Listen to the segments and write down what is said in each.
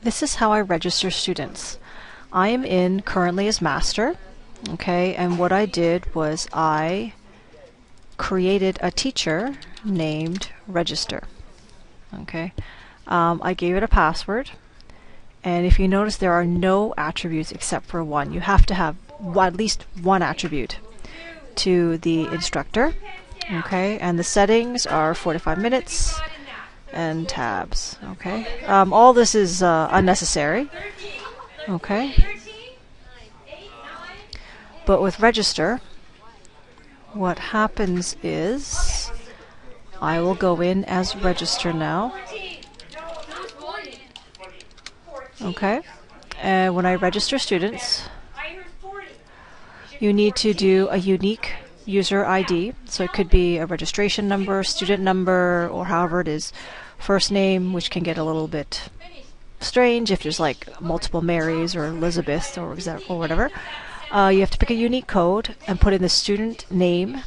This is how I register students. I am in currently as master, okay, and what I did was I created a teacher named register, okay. I gave it a password, and if you notice there are no attributes except for one. You have to have at least one attribute to the instructor, okay, and the settings are 45 minutes and tabs, okay. All this is unnecessary, okay, but with register what happens is I will go in as register now, okay, and when I register students you need to do a unique user ID, so it could be a registration number, student number, or however it is, first name, which can get a little bit strange if there's like multiple Marys or Elizabeth or whatever. You have to pick a unique code and put in the student name.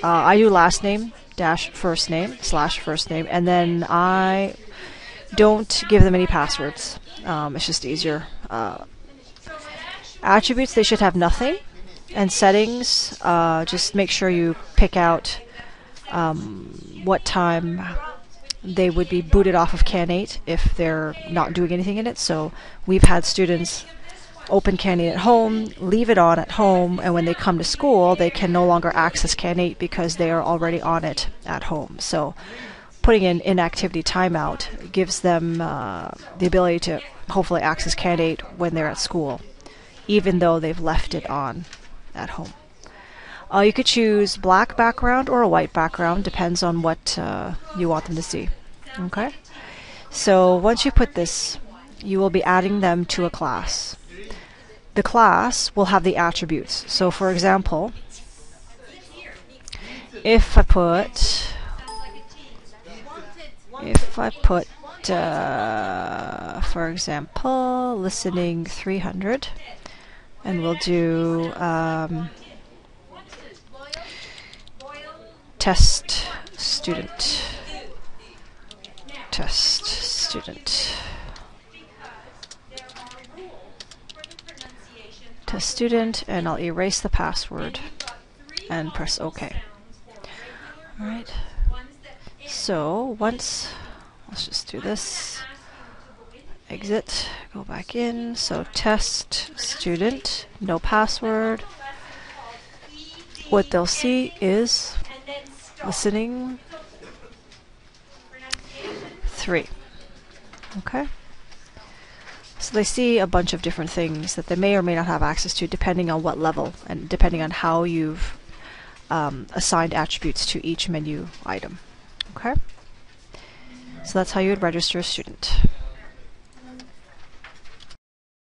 I do last name dash first name slash first name, and then I don't give them any passwords. It's just easier. Attributes, they should have nothing. And settings, just make sure you pick out what time they would be booted off of Can 8 if they're not doing anything in it. So we've had students open Can 8 at home, leave it on at home, and when they come to school they can no longer access Can 8 because they are already on it at home. So putting in inactivity timeout gives them the ability to hopefully access Can 8 when they're at school, even though they've left it on at home. You could choose black background or a white background, depends on what you want them to see. Okay, so once you put this, you will be adding them to a class. The class will have the attributes. So for example, if I put for example listening 300, and we'll do test student, test student, test student, and I'll erase the password and press OK. Alright, so let's just do this, exit, go back in, so test student, no password. What they'll see is listening 3. Okay, so they see a bunch of different things that they may or may not have access to depending on what level and depending on how you've assigned attributes to each menu item. Okay, so that's how you would register a student.